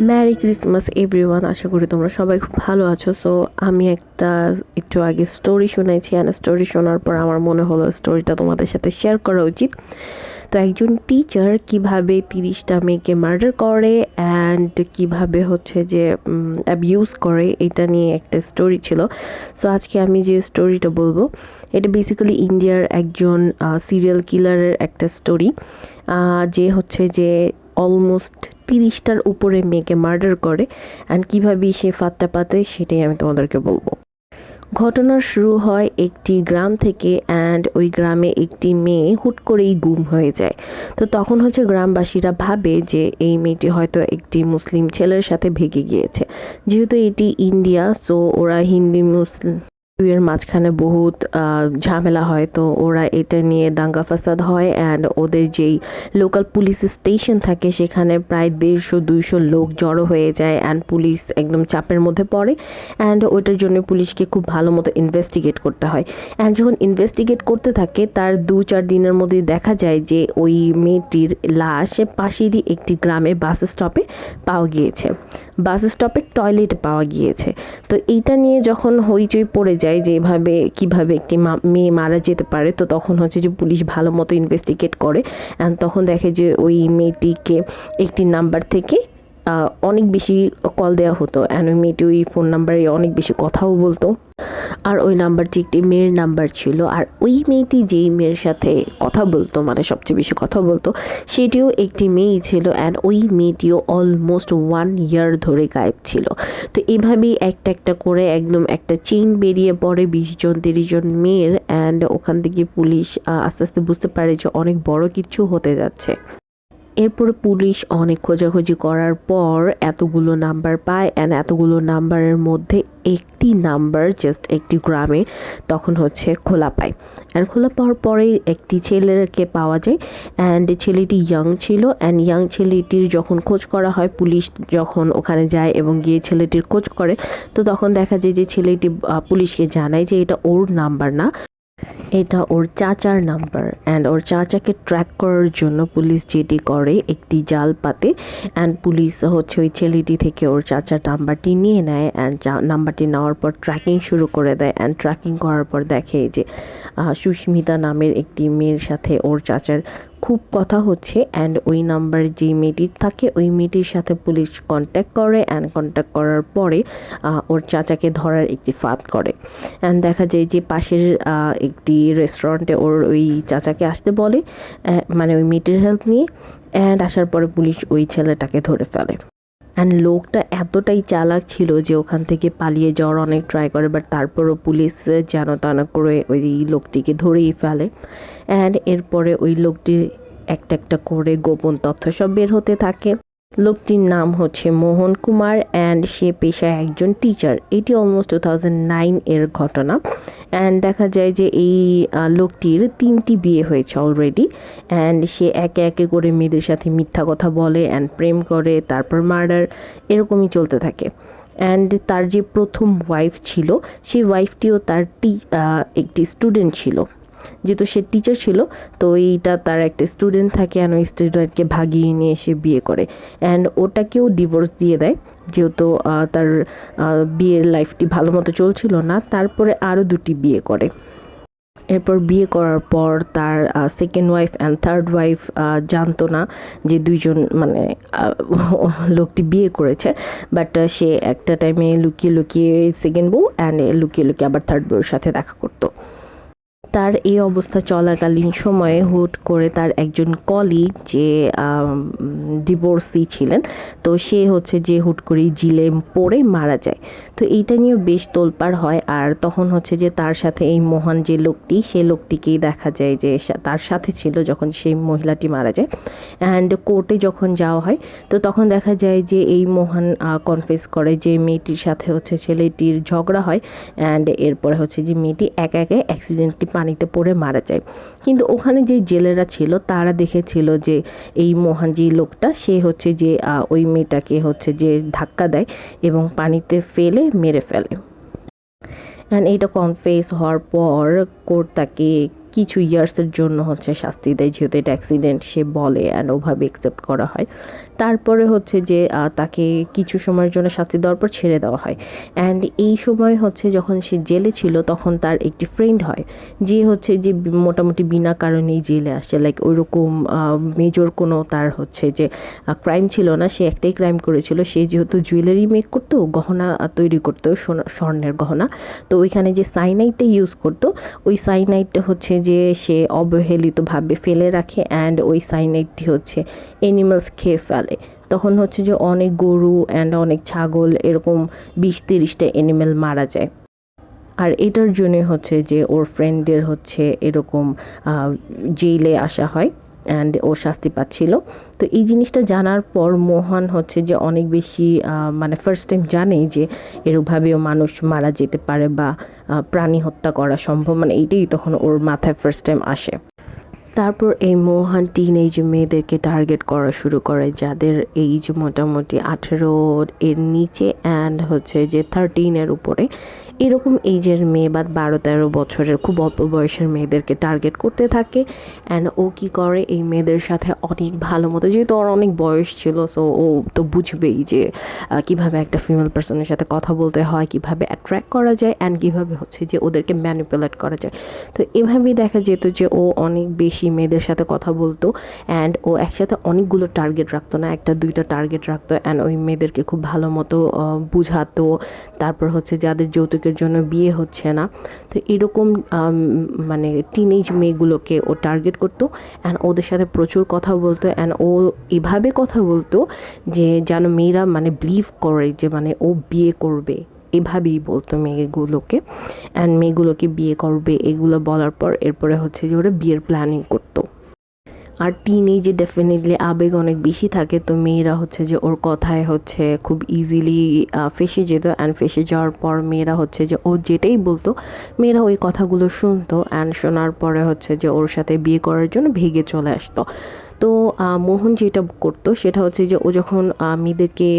Merry Christmas everyone. আশা করি তোমরা সবাই খুব ভালো আছো। সো আমি একটু আগে স্টোরি শুনেছি, অ্যান্ড স্টোরি শোনার পর আমার মনে হলো স্টোরিটা তোমাদের সাথে শেয়ার করা উচিত। তো একজন টিচার কিভাবে 30টা মেয়েকে মার্ডার করে অ্যান্ড কিভাবে হচ্ছে যে অ্যাবিউজ করে, এটা নিয়ে একটা স্টোরি ছিল। সো আজকে আমি যে স্টোরিটা বলবো, এটা বেসিক্যালি ইন্ডিয়ার একজন সিরিয়াল কিলারের একটা স্টোরি, যে হচ্ছে যে অলমোস্ট 30টার উপরে মেয়েকে মার্ডার করে, অ্যান্ড কীভাবে সে ফাঁদটা পাতে সেটাই আমি তোমাদেরকে বলবো। ঘটনা শুরু হয় একটি গ্রাম থেকে, অ্যান্ড ওই গ্রামে একটি মেয়ে হুট করেই গুম হয়ে যায়। তো তখন হচ্ছে গ্রামবাসীরা ভাবে যে এই মেয়েটি হয়তো একটি মুসলিম ছেলের সাথে ভেগে গিয়েছে। যেহেতু এটি ইন্ডিয়া, সো ওরা হিন্দি মুসলিম এর মাঝখানে বহুত ঝামেলা হয়, তো ওরা এটা নিয়ে দাঙ্গা ফাসাদ হয়, অ্যান্ড ওদের যেই লোকাল পুলিশ স্টেশন থাকে সেখানে প্রায় 150-200 লোক জড়ো হয়ে যায়, অ্যান্ড পুলিশ একদম চাপের মধ্যে পড়ে, অ্যান্ড ওইটার জন্য পুলিশকে খুব ভালো মতো ইনভেস্টিগেট করতে হয়। অ্যান্ড যখন ইনভেস্টিগেট করতে থাকে তার 2-4 দিনের মধ্যে দেখা যায় যে ওই মেয়েটির লাশ পাশেরই একটি গ্রামে বাস স্টপে পাওয়া গিয়েছে, বাস স্টপের টয়লেটে পাওয়া গিয়েছে। তো এইটা নিয়ে যখন হইচই পড়ে যায় যে এভাবে কীভাবে একটি মেয়ে মারা যেতে পারে, তো তখন হচ্ছে যে পুলিশ ভালো মতো ইনভেস্টিগেট করে, অ্যান্ড তখন দেখে যে ওই মেয়েটিকে একটি নাম্বার থেকে অনেক বেশি কল দেওয়া হতো, অ্যান্ড ওই মেয়েটি ওই ফোন নাম্বারে অনেক বেশি কথাও বলতো। আর ওই নাম্বারটি একটি মেয়ের নাম্বার ছিল, আর ওই মেয়েটি যেই মেয়ের সাথে কথা বলতো, মানে সবচেয়ে বেশি কথা বলতো, সেটিও একটি মেয়েই ছিল, অ্যান্ড ওই মেয়েটিও অলমোস্ট 1 ইয়ার ধরে গায়েব ছিল। তো এভাবেই একটা একটা করে একদম একটা চেইন বেরিয়ে পড়ে 20 জন 30 জন মেয়ের, অ্যান্ড ওখান থেকে পুলিশ আস্তে আস্তে বুঝতে পারে যে অনেক বড় কিছু হতে যাচ্ছে। এরপরে পুলিশ অনেক খোঁজাখুঁজি করার পর এতগুলো নাম্বার পায়, অ্যান্ড এতগুলো নাম্বারের মধ্যে একটি নাম্বার জাস্ট একটি গ্রামে তখন হচ্ছে খোলা পায়, অ্যান্ড খোলা পাওয়ার পরেই একটি ছেলেকে পাওয়া যায়, অ্যান্ড ছেলেটি ইয়াং ছিল, অ্যান্ড ইয়াং ছেলেটির যখন খোঁজ করা হয়, পুলিশ যখন ওখানে যায় এবং গিয়ে ছেলেটির খোঁজ করে, তো তখন দেখা যায় যে ছেলেটি পুলিশকে জানায় যে এটা ওর নাম্বার না, এটা ওর চাচার নাম্বার। অ্যান্ড ওর চাচাকে ট্র্যাক করার জন্য পুলিশ যেটি করে, একটি জাল পাতে, অ্যান্ড পুলিশ হচ্ছে ওই ছেলেটি থেকে ওর চাচার নাম্বারটি নিয়ে নেয়, অ্যান্ড নাম্বারটি নেওয়ার পর ট্র্যাকিং শুরু করে দেয়, অ্যান্ড ট্র্যাকিং করার পর দেখে যে সুস্মিতা নামের একটি মেয়ের সাথে ওর চাচার খুব কথা হচ্ছে, অ্যান্ড ওই নাম্বার যেই মেয়েটির থাকে ওই মেয়েটির সাথে পুলিশ কন্ট্যাক্ট করে, অ্যান্ড কন্ট্যাক্ট করার পরে ওর চাচাকে ধরার একটি ফাঁদ করে, অ্যান্ড দেখা যায় যে পাশের একটি রেস্টুরেন্টে ওর ওই চাচাকে আসতে বলে, মানে ওই মেয়েটির হেল্প নিয়ে, অ্যান্ড আসার পরে পুলিশ ওই ছেলেটাকে ধরে ফেলে। অ্যান্ড লোকটা এতটাই চালাক ছিল যে ওখান থেকে পালিয়ে যাওয়ার অনেক ট্রাই করে, বাট তারপরও পুলিশ যেন তেন করে ওই লোকটিকে ধরেই ফেলে, অ্যান্ড এরপরে ওই লোকটির একটা একটা করে গোপন তথ্য সব বের হতে থাকে। লোকটির নাম হচ্ছে মোহন কুমার, অ্যান্ড সে পেশায় একজন টিচার। এটি অলমোস্ট 2009 এর ঘটনা, অ্যান্ড দেখা যায় যে এই লোকটির 3টি বিয়ে হয়েছে অলরেডি, অ্যান্ড সে একে একে করে মেয়েদের সাথে মিথ্যা কথা বলে, অ্যান্ড প্রেম করে, তারপর মার্ডার, এরকমই চলতে থাকে। অ্যান্ড তার যে প্রথম ওয়াইফ ছিল, সেই ওয়াইফটিও তার একটি স্টুডেন্ট ছিল, যেহেতু সে টিচার ছিল, তো এইটা তার একটা স্টুডেন্ট থাকে, অ্যান্ড ওই স্টুডেন্টকে ভাগিয়ে নিয়ে সে বিয়ে করে, অ্যান্ড ওটাকেও ডিভোর্স দিয়ে দেয়, যেহেতু তার বিয়ের লাইফটি ভালো মতো চলছিল না। তারপরে আরও 2টি বিয়ে করে। এরপর বিয়ে করার পর তার second wife and third wife জানতো না যে দুইজন মানে লোকটি বিয়ে করেছে, বাট সে একটা টাইমে লুকিয়ে লুকিয়ে সেকেন্ড বউ অ্যান্ড লুকিয়ে লুকিয়ে আবার থার্ড বউর সাথে দেখা করতো। তার এই অবস্থা চলাকালীন সময়ে হুট করে তার একজন কলিগ যে ডিভোর্সি ছিলেন, তো সে হচ্ছে যে হুট করেই জিলে পড়ে মারা যায়। তো এইটা নিয়েও বেশ তোলপাড় হয়, আর তখন হচ্ছে যে তার সাথে এই মহান যে লোকটি, সে লোকটিকেই দেখা যায় যে তার সাথে ছিল যখন সেই মহিলাটি মারা যায়। অ্যান্ড কোর্টে যখন যাওয়া হয়, তো তখন দেখা যায় যে এই মহান কনফেস করে যে মেয়েটির সাথে হচ্ছে ছেলেটির ঝগড়া হয়, অ্যান্ড এরপরে হচ্ছে যে মেয়েটি একা একা অ্যাক্সিডেন্টলি পানিতে পড়ে মারা যায়। কিন্তু ওখানে যে জেলেরা ছিল তারা দেখেছিল যে এই মহান যে লোকটা, সে হচ্ছে যে ওই মেয়েটাকে হচ্ছে যে ধাক্কা দেয় এবং পানিতে ফেলে মেরে ফেলে। অ্যান্ড এইটা কনফেস হওয়ার পর কোর্ট তাকে কিছু ইয়ার্সের জন্য হচ্ছে শাস্তি দেয়, যেহেতু এটা অ্যাক্সিডেন্ট সে বলে, অ্যান্ড ওভাবে অ্যাকসেপ্ট করা হয়। তারপরে হচ্ছে যে তাকে কিছু সময়ের জন্য শাস্তি দেওয়ার পর ছেড়ে দেওয়া হয়। অ্যান্ড এই সময় হচ্ছে যখন সে জেলে ছিল তখন তার একটি ফ্রেন্ড হয়, যে হচ্ছে যে মোটামুটি বিনা কারণেই জেলে আসে, লাইক ওইরকম মেজর কোনো তার হচ্ছে যে ক্রাইম ছিল না। সে একটাই ক্রাইম করেছিল, সে যেহেতু জুয়েলারি মেক করতো, গহনা তৈরি করতো, স্বর্ণের গহনা, তো ওইখানে যে সাইনাইডটা ইউজ করতো, ওই সাইনাইডটা হচ্ছে যে সে অবহেলিতভাবে ফেলে রাখে, অ্যান্ড ওই সাইনাইডটি হচ্ছে অ্যানিমালস খেয়ে ফেলে। তখন হচ্ছে যে অনেক গরু অ্যান্ড অনেক ছাগল, এরকম 20-30টা অ্যানিমেল মারা যায়। আর এটার জন্যই হচ্ছে যে ওর ফ্রেন্ডের হচ্ছে এরকম জেলে আসা হয়, অ্যান্ড ও শাস্তি পাচ্ছিল। তো এই জিনিসটা জানার পর মোহন হচ্ছে যে অনেক বেশি মানে ফার্স্ট টাইম জানে যে এরকমভাবেও মানুষ মারা যেতে পারে বা প্রাণী হত্যা করা সম্ভব, মানে এইটাই তখন ওর মাথায় ফার্স্ট টাইম আসে। তারপর এই মোহন টিনেজ মেয়েদেরকে টার্গেট করা শুরু করে, যাদের এইজ মোটামুটি 18 এর নিচে অ্যান্ড হচ্ছে যে 13 এর উপরে, এরকম এইজের মেয়ে বা 12-13 বছরের খুব অল্প বয়সের মেয়েদেরকে টার্গেট করতে থাকে। অ্যান্ড ও কী করে, এই মেয়েদের সাথে অনেক ভালো মতো, যেহেতু ওর অনেক বয়স ছিল, সো ও তো বুঝবেই যে কীভাবে একটা ফিমেল পার্সনের সাথে কথা বলতে হয়, কীভাবে অ্যাট্রাক্ট করা যায়, অ্যান্ড কীভাবে হচ্ছে যে ওদেরকে ম্যানিপুলেট করা যায়। তো এভাবেই দেখা যেত যে ও অনেক বেশি মেয়েদের সাথে কথা বলতো, অ্যান্ড ও একসাথে অনেকগুলো টার্গেট রাখতো না, 1-2টা টার্গেট রাখতো, অ্যান্ড ওই মেয়েদেরকে খুব ভালো মতো বুঝাতো। তারপর হচ্ছে যাদের যৌতুকের জন্য বিয়ে হচ্ছে না, তো এরকম মানে টিনেজ মেয়েগুলোকে ও টার্গেট করতো, অ্যান্ড ওদের সাথে প্রচুর কথা বলতো, অ্যান্ড ও এভাবে কথা বলতো যে যেন মেয়েরা মানে বিলিভ করে যে মানে ও বিয়ে করবে, এভাবেই বলতো মেয়েগুলোকে, অ্যান্ড মেয়েগুলোকে বিয়ে করবে এগুলো বলার পর এরপরে হচ্ছে যে ওরা বিয়ের প্ল্যানিং করতো। আর টিনেজে ডেফিনেটলি আবেগ অনেক বেশি থাকে, তো মেয়েরা হচ্ছে যে ওর কথায় হচ্ছে খুব ইজিলি ফেঁসে যেত, অ্যান্ড ফেঁসে যাওয়ার পর মেয়েরা হচ্ছে যে ও যেটাই বলতো মেয়েরা ওই কথাগুলো শুনতো, অ্যান্ড শোনার পরে হচ্ছে যে ওর সাথে বিয়ে করার জন্য ভেগে চলে আসতো। তো মোহন যেটা করতো সেটা হচ্ছে যে ও যখন মেয়েদেরকে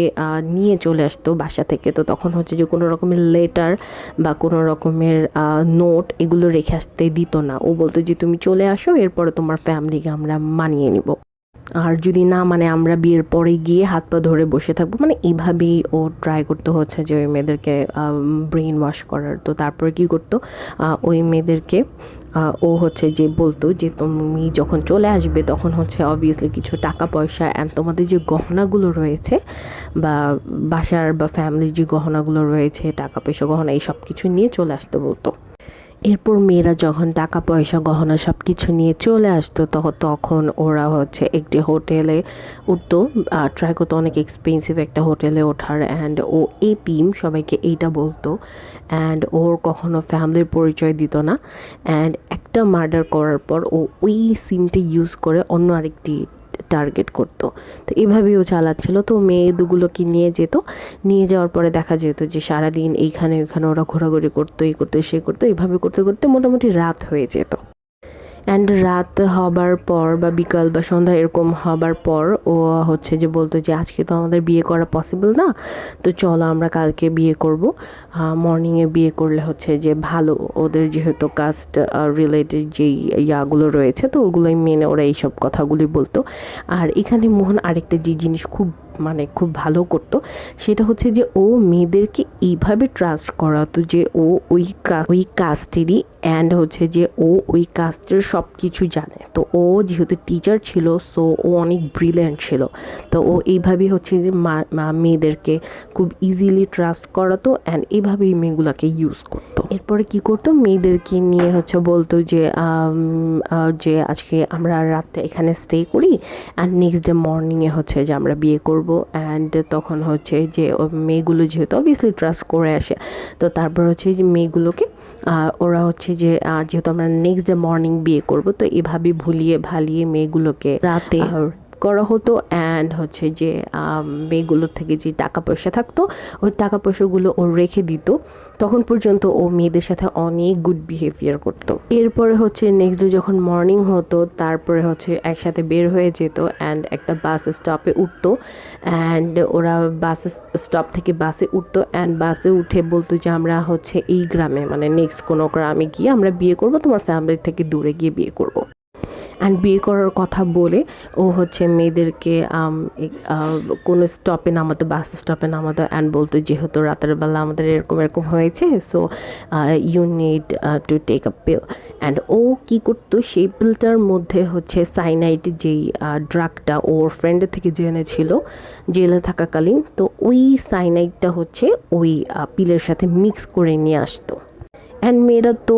নিয়ে চলে আসতো বাসা থেকে, তো তখন হচ্ছে যে কোনো রকমের লেটার বা কোনো রকমের নোট এগুলো রেখে আসতে দিত না। ও বলতো যে তুমি চলে আসো, এরপরে তোমার ফ্যামিলিকে আমরা মানিয়ে নিব, আর যদি না মানে আমরা বিয়ের পরে গিয়ে হাত পা ধরে বসে থাকবো, মানে এইভাবেই ও ট্রাই করতে হচ্ছে যে ওই মেয়েদেরকে ব্রেইন ওয়াশ করার। তো তারপরে কি করতো, ওই মেয়েদেরকে ও হচ্ছে যে বলতো যে তুমি যখন চলে আসবে তখন হচ্ছে অবভিয়াসলি কিছু টাকা পয়সা অ্যান্ড তোমাদের যে গহনাগুলো রয়েছে বা বাসার বা ফ্যামিলির যে গহনাগুলো রয়েছে, টাকা পয়সা গহনা, এই সব কিছু নিয়ে চলে আসতে বলতো। এরপর মেয়েরা যখন টাকা পয়সা গহনা সব কিছু নিয়ে চলে আসতো তখন ওরা হচ্ছে একটি হোটেলে উঠতো, ট্রাই করতো অনেক এক্সপেন্সিভ একটা হোটেলে ওঠার, অ্যান্ড ও এই টিম সবাইকে এইটা বলতো, অ্যান্ড ওর কখনো ফ্যামিলির পরিচয় দিত না। অ্যান্ড একটা মার্ডার করার পর ও ওই সিনটা ইউজ করে অন্য আরেকটি টার্গেট করতো। তো এভাবেই ও চালাচ্ছিল। তো মেয়েগুলোকে নিয়ে যেত, নিয়ে যাওয়ার পরে দেখা যেত যে সারাদিন এইখানে ওইখানে ওরা ঘোরাঘুরি করতো, এই করতো সে করতো, এইভাবে করতে করতে মোটামুটি রাত হয়ে যেত। অ্যান্ড রাত হবার পর বা বিকাল বা সন্ধ্যা এরকম হবার পর ও হচ্ছে যে বলতো যে আজকে তো আমাদের বিয়ে করা পসিবল না, তো চলো আমরা কালকে বিয়ে করব, মর্নিংয়ে বিয়ে করলে হচ্ছে যে ভালো, ওদের যেহেতু কাস্ট রিলেটেড যেই ইয়াগুলো রয়েছে তো ওগুলোই মেনে ওরা এইসব কথাগুলি বলতো। আর এখানে মোহন আরেকটা যে জিনিস খুব মানে খুব ভালো করতো সেটা হচ্ছে যে ও মেয়েদেরকে এইভাবে ট্রাস্ট করাতো যে ও ওই কাস্টেরই, অ্যান্ড হচ্ছে যে ও ওই কাস্টের সব কিছু জানে। তো ও যেহেতু টিচার ছিল, সো ও অনেক ব্রিলিয়েন্ট ছিল, তো ও এইভাবেই হচ্ছে যে মেয়েদেরকে খুব ইজিলি ট্রাস্ট করাতো, অ্যান্ড এইভাবেই মেয়েগুলোকে ইউজ করতো। এরপরে কি করতো, মেয়েদেরকে নিয়ে হচ্ছে বলতো যে যে আজকে আমরা রাতটা এখানে স্টে করি, অ্যান্ড নেক্সট ডে মর্নিংয়ে হচ্ছে যে আমরা বিয়ে করব। অ্যান্ড তখন হচ্ছে যে মেয়েগুলো যেহেতু অবভিয়াসলি ট্রাস্ট করে আসে, তো তারপর হচ্ছে যে মেয়েগুলোকে ওরা হচ্ছে যে যেহেতু আমরা নেক্সট ডে মর্নিং বিয়ে করব, তো এভাবে ভুলিয়ে ভালিয়ে মেয়েগুলোকে রাতে করা হতো। অ্যান্ড হচ্ছে যে মেয়েগুলোর থেকে যে টাকা পয়সা থাকতো ওই টাকা পয়সাগুলো ও রেখে দিত, তখন পর্যন্ত ও মেয়েদের সাথে অনেক গুড বিহেভিয়ার করতো। এরপরে হচ্ছে নেক্সট ডে যখন মর্নিং হতো তারপরে হচ্ছে একসাথে বের হয়ে যেত, অ্যান্ড একটা বাস স্টপে উঠতো, অ্যান্ড ওরা বাস স্টপ থেকে বাসে উঠতো, অ্যান্ড বাসে উঠে বলতো যে আমরা হচ্ছে এই গ্রামে মানে নেক্সট কোনো গ্রামে গিয়ে আমরা বিয়ে করব, তোমার ফ্যামিলি থেকে দূরে গিয়ে বিয়ে করব। অ্যান্ড বিয়ে করার কথা বলে ও হচ্ছে মেয়েদেরকে কোনো স্টপে নামাতো, বাস স্টপে নামাতো অ্যান্ড বলতো যেহেতু রাতের বেলা আমাদের এরকম এরকম হয়েছে, so you need to take a pill. And ও কী করতো, সেই পিলটার মধ্যে হচ্ছে সাইনাইড যেই ড্রাগটা ওর ফ্রেন্ডের থেকে জেনেছিল জেলে থাকাকালীন, তো ওই সাইনাইডটা হচ্ছে ওই পিলের সাথে মিক্স করে নিয়ে আসতো। অ্যান্ড মেয়েরা তো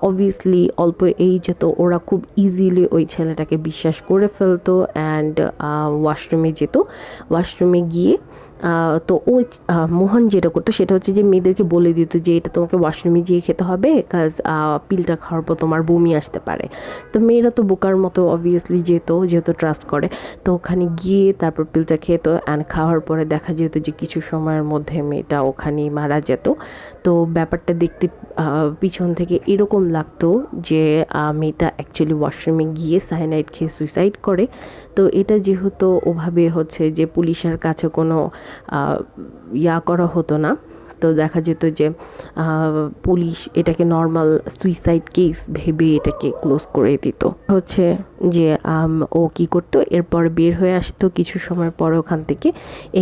অবভিয়াসলি অল্প এইজে, তো ওরা খুব ইজিলি ওই ছেলেটাকে বিশ্বাস করে ফেলতো অ্যান্ড ওয়াশরুমে যেত। ওয়াশরুমে গিয়ে তো ওই মোহন যেটা করতো সেটা হচ্ছে যে মেয়েদেরকে বলে দিত যে এটা তোমাকে ওয়াশরুমে গিয়ে খেতে হবে, কাজ পিলটা খাওয়ার পর তোমার বমি আসতে পারে। তো মেয়েরা তো বোকার মতো অবভিয়াসলি যেত, যেহেতু ট্রাস্ট করে, তো ওখানে গিয়ে তারপর পিলটা খেত অ্যান্ড খাওয়ার পরে দেখা যেত যে কিছু সময়ের মধ্যে মেয়েটা ওখানেই মারা যেত। তো ব্যাপারটা দেখতে পিছন থেকে এরকম লাগতো যে মেয়েটা অ্যাকচুয়ালি ওয়াশরুমে গিয়ে সায়ানাইড খেয়ে সুইসাইড করে। তো এটা যেহেতু ওভাবে হচ্ছে যে পুলিশের কাছে কোনো করা হতো না, তো দেখা যেত যে পুলিশ এটাকে নর্মাল সুইসাইড কেস ভেবে এটাকে ক্লোজ করে দিত। হচ্ছে যে ও কি করতো, এরপর বের হয়ে আসতো কিছু সময় পর ওখান থেকে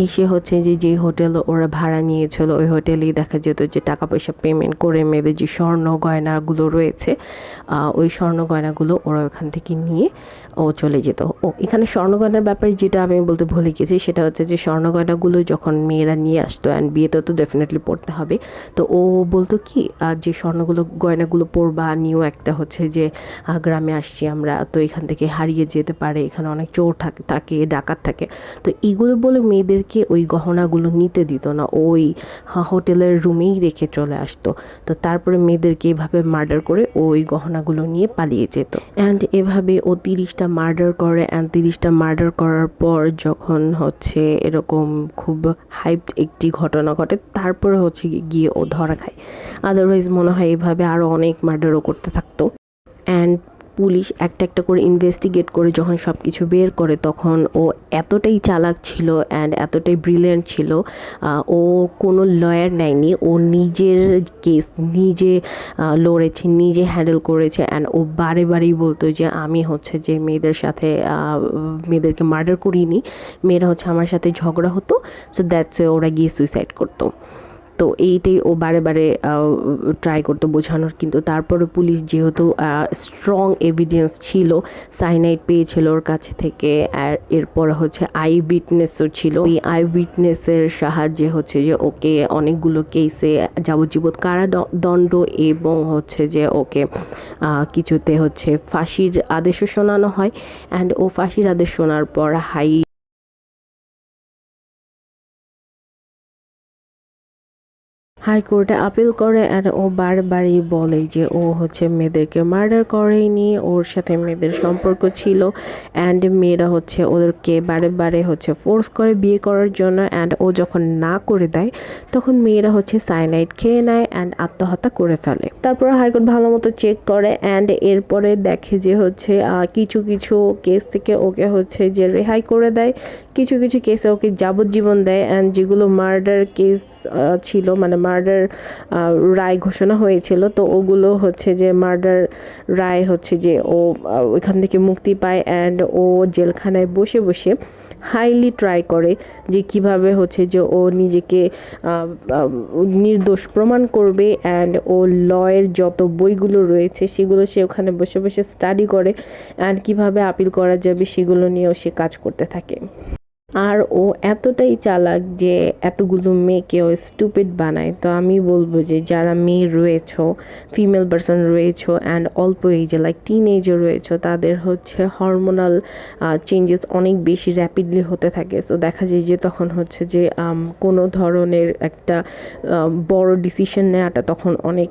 এসে হচ্ছে যে হোটেল ওরা ভাড়া নিয়েছিল ওই হোটেলেই দেখা যেত যে টাকা পয়সা পেমেন্ট করে মেয়েদের যে স্বর্ণ গয়নাগুলো রয়েছে ওই স্বর্ণ গয়নাগুলো ওরা ওখান থেকে নিয়ে ও চলে যেত। ও এখানে স্বর্ণ গয়নার ব্যাপারে যেটা আমি বলতে ভুলে গেছি সেটা হচ্ছে যে স্বর্ণ গয়নাগুলো যখন মেয়েরা নিয়ে আসতো অ্যান্ড বিয়েতে তো ডেফিনেটলি পড়তে হবে, তো ও বলতো কি যে স্বর্ণগুলো গয়নাগুলো পরবা, নিয়েও একটা হচ্ছে যে গ্রামে আসছি আমরা, তো এখান থেকে হারিয়ে যেতে পারে, এখানে অনেক চোর থাকে ডাকাত থাকে, তো এগুলো বলে মেয়েদেরকে ওই গহনাগুলো নিতে দিত না, ওই হোটেলের রুমেই রেখে চলে আসতো। তো তারপরে মেয়েদেরকে এভাবে মার্ডার করে ওই গহনাগুলো নিয়ে পালিয়ে যেত। অ্যান্ড এভাবে ও 30টা মার্ডার করে অ্যান্ড 30টা মার্ডার করার পর যখন হচ্ছে এরকম খুব হাইপড একটি ঘটনা ঘটে, তারপরে হচ্ছে গিয়ে ও ধরা খায়। আদারওয়াইজ মনে হয় এভাবে আরও অনেক মার্ডারও করতে থাকতো। অ্যান্ড পুলিশ একটা একটা করে ইনভেস্টিগেট করে যখন সব কিছু বের করে, তখন ও এতটাই চালাক ছিল অ্যান্ড এতটাই ব্রিলিয়েন্ট ছিল, ও কোনো লয়ার নেয়নি, ও নিজের কেস নিজে লড়েছে, নিজে হ্যান্ডেল করেছে অ্যান্ড ও বারে বারেই বলতো যে আমি হচ্ছে যে মেয়েদের সাথে মেয়েদেরকে মার্ডার করিনি, মেয়েরা হচ্ছে আমার সাথে ঝগড়া হতো, সো দ্যাটস ওরা গিয়ে সুইসাইড করতো। তো এইটাই ও বারে বারে ট্রাই করতো বোঝানোর, কিন্তু তারপরে পুলিশ যেহেতু স্ট্রং এভিডেন্স ছিল, সাইনাইড পেয়েছিল ওর কাছে থেকে, আর এরপর হচ্ছে আই উইটনেসও ছিল, এই আই উইটনেসের সাহায্যে হচ্ছে যে ওকে অনেকগুলো কেসে যাবজ্জীবন কারাদণ্ড এবং হচ্ছে যে ওকে কিছুতে হচ্ছে ফাঁসির আদেশও শোনানো হয়। অ্যান্ড ও ফাঁসির আদেশ শোনার পর হাইকোর্টে আপিল করে অ্যান্ড ও বারবারই বলে যে ও হচ্ছে মেয়েদেরকে মার্ডার করেনি, ওর সাথে মেয়েদের সম্পর্ক ছিল অ্যান্ড মেয়েরা হচ্ছে ওদেরকে বারে বারে হচ্ছে ফোর্স করে বিয়ে করার জন্য, অ্যান্ড ও যখন না করে দেয় তখন মেয়েরা হচ্ছে সাইনাইড খেয়ে নেয় অ্যান্ড আত্মহত্যা করে ফেলে। তারপর হাইকোর্ট ভালো মতো চেক করে অ্যান্ড এরপরে দেখে যে হচ্ছে কিছু কিছু কেস থেকে ওকে হচ্ছে যে রেহাই করে দেয়, কিছু কিছু কেসে ওকে যাবজ্জীবন দেয় অ্যান্ড যেগুলো মার্ডার কেস ছিল, মানে মার্ডার রায় ঘোষণা হয়েছিল, তো ওগুলো হচ্ছে যে মার্ডার রায় হচ্ছে যে ও ওইখান থেকে মুক্তি পায় অ্যান্ড ও জেলখানায় বসে বসে হাইলি ট্রাই করে যে কিভাবে হচ্ছে যে ও নিজেকে নির্দোষ প্রমাণ করবে অ্যান্ড ও লয়ের যত বইগুলো রয়েছে সেগুলো সে ওখানে বসে বসে স্টাডি করে অ্যান্ড কিভাবে আপিল করা যাবে সেগুলো নিয়েও সে কাজ করতে থাকে। আর ও এতটাই চালাক যে এতগুলো মেয়েকেও স্টুপিড বানায়। তো আমি বলবো যে যারা মেয়ে রয়েছো, ফিমেল পারসন রয়েছো অ্যান্ড অল্প এজে লাইক টিন এজে রয়েছো, তাদের হচ্ছে হরমোনাল চেঞ্জেস অনেক বেশি র্যাপিডলি হতে থাকে। সো দেখা যায় যে তখন হচ্ছে যে কোনো ধরনের একটা বড় ডিসিশন নেওয়াটা তখন অনেক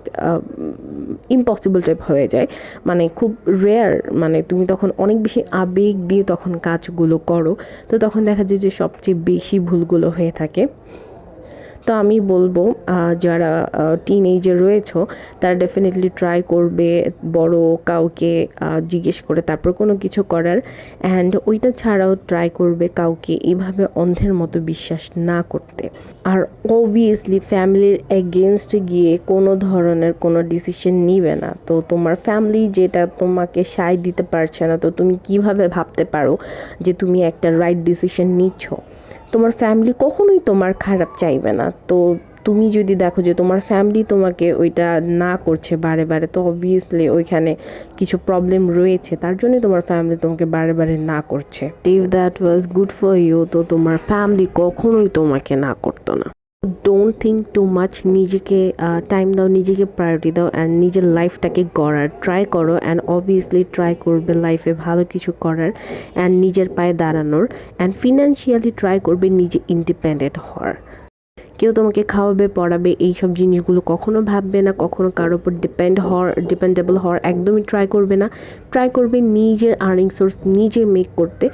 ইম্পসিবল টাইপ হয়ে যায়, মানে খুব রেয়ার, মানে তুমি তখন অনেক বেশি আবেগ দিয়ে তখন কাজগুলো করো, তো তখন দেখা যায় যে সবচেয়ে বেশি ভুলগুলো হয়ে থাকে। তো আমি বলবো যারা টিনেজে রয়েছো তারা ডেফিনেটলি ট্রাই করবে বড় কাউকে জিজ্ঞেস করে তারপর কোনো কিছু করার, অ্যান্ড ওইটা ছাড়াও ট্রাই করবে কাউকে এইভাবে অন্ধের মতো বিশ্বাস না করতে। আর অবভিয়াসলি ফ্যামিলির এগেনস্টে গিয়ে কোনো ধরনের কোনো ডিসিশন নিবে না। তো তোমার ফ্যামিলি যেটা তোমাকে সায় দিতে পারছে না, তো তুমি কিভাবে ভাবতে পারো যে তুমি একটা রাইট ডিসিশন নিচ্ছ? তোমার ফ্যামিলি কখনোই তোমার খারাপ চাইবে না। তো তুমি যদি দেখো যে তোমার ফ্যামিলি তোমাকে ওইটা না করছে বারে বারে, তো অবভিয়াসলি ওইখানে কিছু প্রবলেম রয়েছে, তার জন্যই তোমার ফ্যামিলি তোমাকে বারে বারে না করছে। If that was good for you, তো তোমার ফ্যামিলি কখনোই তোমাকে না করতো না। ডোন্ট থিঙ্ক টু মাচ, নিজেকে টাইম দাও, নিজেকে প্রায়োরিটি দাও, অ্যান্ড নিজের লাইফটাকে গড়ার ট্রাই করো, অ্যান্ড অবভিয়াসলি ট্রাই করবে লাইফে ভালো কিছু করার অ্যান্ড নিজের পায়ে দাঁড়ানোর, অ্যান্ড ফিনান্সিয়ালি ট্রাই করবে নিজে ইন্ডিপেন্ডেন্ট হওয়ার। কেউ তোমাকে খাওয়াবে পড়াবে এইসব জিনিসগুলো কখনো ভাববে না, কখনো কারোর উপর ডিপেন্ডেবল হওয়ার একদমই ট্রাই করবে না। ট্রাই করবে নিজের আর্নিং সোর্স নিজে মেক করতে।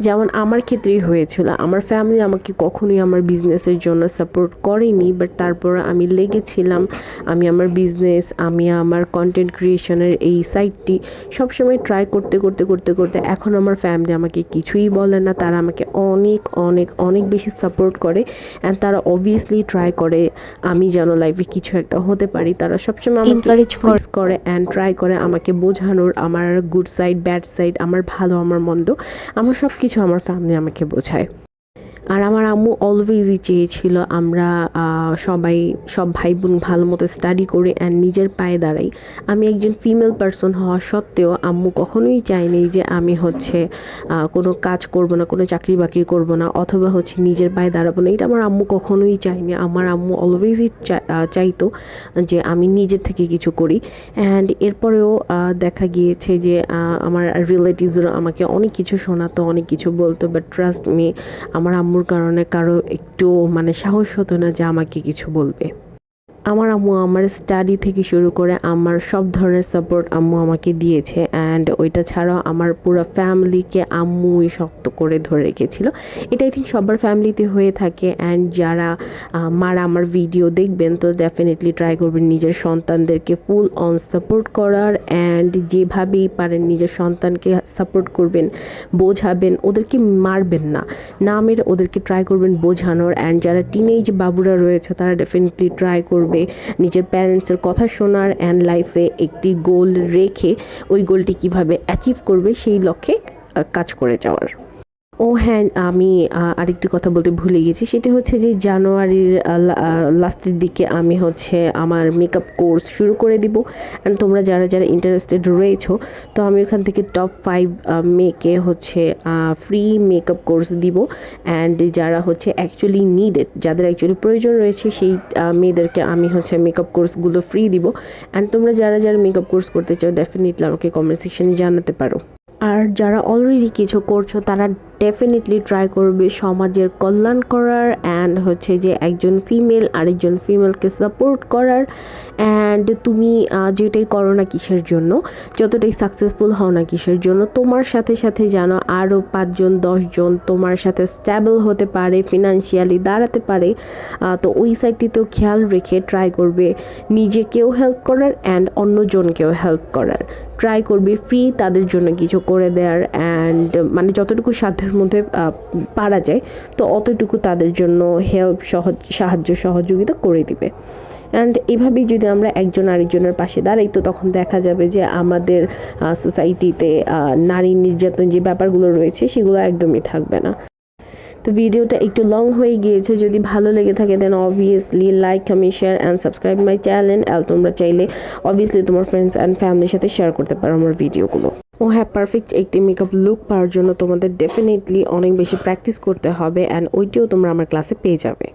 যেমন আমার ক্ষেত্রেই হয়েছিল, আমার ফ্যামিলি আমাকে কখনোই আমার বিজনেসের জন্য সাপোর্ট করেনি, বাট তারপর আমি লেগেছিলাম। আমি আমার বিজনেস, আমি আমার কন্টেন্ট ক্রিয়েশনের এই সাইটটি সবসময় ট্রাই করতে করতে করতে করতে এখন আমার ফ্যামিলি আমাকে কিছুই বলে না। তারা আমাকে অনেক অনেক অনেক বেশি সাপোর্ট করে, অ্যান্ড তারা অবভিয়াসলি ট্রাই করে আমি যেন লাইফে কিছু একটা হতে পারি। তারা সবসময় আমাকে এনকারেজ করে অ্যান্ড ট্রাই করে আমাকে বোঝানোর, আমার গুড সাইড ব্যাড সাইড, আমার ভালো আমার মন্দ, আমার সব কিছু আমার ফ্যামিলি আমাকে বোঝায়। আর আমার আম্মু অলওয়েজই চেয়েছিল আমরা সবাই সব ভাই বোন ভালো মতো স্টাডি করে অ্যান্ড নিজের পায়ে দাঁড়াই। আমি একজন ফিমেল পার্সন হওয়া সত্ত্বেও আম্মু কখনোই চায়নি যে আমি হচ্ছে কোনো কাজ করব না, কোনো চাকরি বাকরি করব না, অথবা হচ্ছে নিজের পায়ে দাঁড়াবো না। এটা আমার আম্মু কখনোই চায়নি। আমার আম্মু অলওয়েজই চাইতো যে আমি নিজের থেকে কিছু করি। অ্যান্ড এরপরেও দেখা গিয়েছে যে আমার রিলেটিভসরা আমাকে অনেক কিছু শোনাতো, অনেক কিছু বলতো, বাট ট্রাস্ট মি, আমার আম্মুর কারণে কারো একটু মানে সাহস হতো না যে আমাকে কিছু বলবে। আমার আম্মু আমার স্টাডি থেকে শুরু করে আমার সব ধরনের সাপোর্ট আম্মু আমাকে দিয়েছে, অ্যান্ড ওইটা ছাড়াও আমার পুরো ফ্যামিলিকে আম্মুই শক্ত করে ধরে রেখেছিল। এটা আই থিঙ্ক সবার ফ্যামিলিতে হয়ে থাকে। অ্যান্ড যারা মারা আমার ভিডিও দেখবেন, তো ডেফিনেটলি ট্রাই করবেন নিজের সন্তানদেরকে ফুল অন সাপোর্ট করার, অ্যান্ড যেভাবেই পারেন নিজের সন্তানকে সাপোর্ট করবেন, বোঝাবেন, ওদেরকে মারবেন না, না মেরে ওদেরকে ট্রাই করবেন বোঝানোর। অ্যান্ড যারা টিনেজ বাবুরা রয়েছে তারা ডেফিনেটলি ট্রাই করবে নিজের প্যারেন্টসের কথা শোনার, অ্যান্ড লাইফে একটি গোল রেখে ওই গোলটি কিভাবে অ্যাচিভ করবে সেই লক্ষ্যে কাজ করে যাওয়ার। ও হ্যাঁ, আমি আরেকটি কথা বলতে ভুলে গেছি, সেটা হচ্ছে যে জানুয়ারির লাস্টের দিকে আমি হচ্ছে আমার মেকআপ কোর্স শুরু করে দিব। অ্যান্ড তোমরা যারা যারা ইন্টারেস্টেড রয়েছো, তো আমি ওখান থেকে টপ 5 মেয়েকে হচ্ছে ফ্রি মেকআপ কোর্স দিব। অ্যান্ড যারা হচ্ছে অ্যাকচুয়ালি নিডেড, যাদের অ্যাকচুয়ালি প্রয়োজন রয়েছে, সেই মেয়েদেরকে আমি হচ্ছে মেকআপ কোর্সগুলো ফ্রি দিব। অ্যান্ড তোমরা যারা যারা মেকআপ কোর্স করতে চাও ডেফিনেটলি আমাকে কমেন্ট সেকশনে জানাতে পারো। আর যারা অলরেডি কিছু করছো তারা ডেফিনেটলি ট্রাই করবে সমাজের কল্যাণ করার, অ্যান্ড হচ্ছে যে একজন ফিমেল আরেকজন ফিমেলকে সাপোর্ট করার। অ্যান্ড তুমি যেটাই করো না কিসের জন্য, যতটাই সাকসেসফুল হও না কিসের জন্য, তোমার সাথে সাথে যেন আরও 5 জন 10 জন তোমার সাথে স্ট্যাবল হতে পারে, ফিনান্সিয়ালি দাঁড়াতে পারে। তো ওই সাইডটিতেও খেয়াল রেখে ট্রাই করবে নিজেকেও হেল্প করার অ্যান্ড অন্যজনকেও হেল্প করার। ট্রাই করবে ফ্রি তাদের জন্য কিছু করে দেওয়ার, অ্যান্ড মানে যতটুকু সাধ্যের মধ্যে পারা যায় তো অতটুকু তাদের জন্য হেল্প সাহায্য সহযোগিতা করে দিবে। অ্যান্ড এভাবেই যদি আমরা একজন আরেকজনের পাশে দাঁড়াই, তো তখন দেখা যাবে যে আমাদের সোসাইটিতে নারী নির্যাতন যে ব্যাপারগুলো রয়েছে সেগুলো একদমই থাকবে না। তো ভিডিওটা একটু লং হয়ে গিয়েছে, যদি ভালো লেগে থাকে then obviously like, comment, share and subscribe my channel. আর তোমরা চাইলে অবভিয়াসলি তোমার ফ্রেন্ডস অ্যান্ড ফ্যামিলির সাথে শেয়ার করতে পারো আমার ভিডিওগুলো। ও হ্যাঁ, পারফেক্ট একটি মেকআপ লুক পাওয়ার জন্য তোমাদের ডেফিনেটলি অনেক বেশি প্র্যাকটিস করতে হবে, অ্যান্ড ওইটিও তোমরা আমার ক্লাসে পেয়ে যাবে।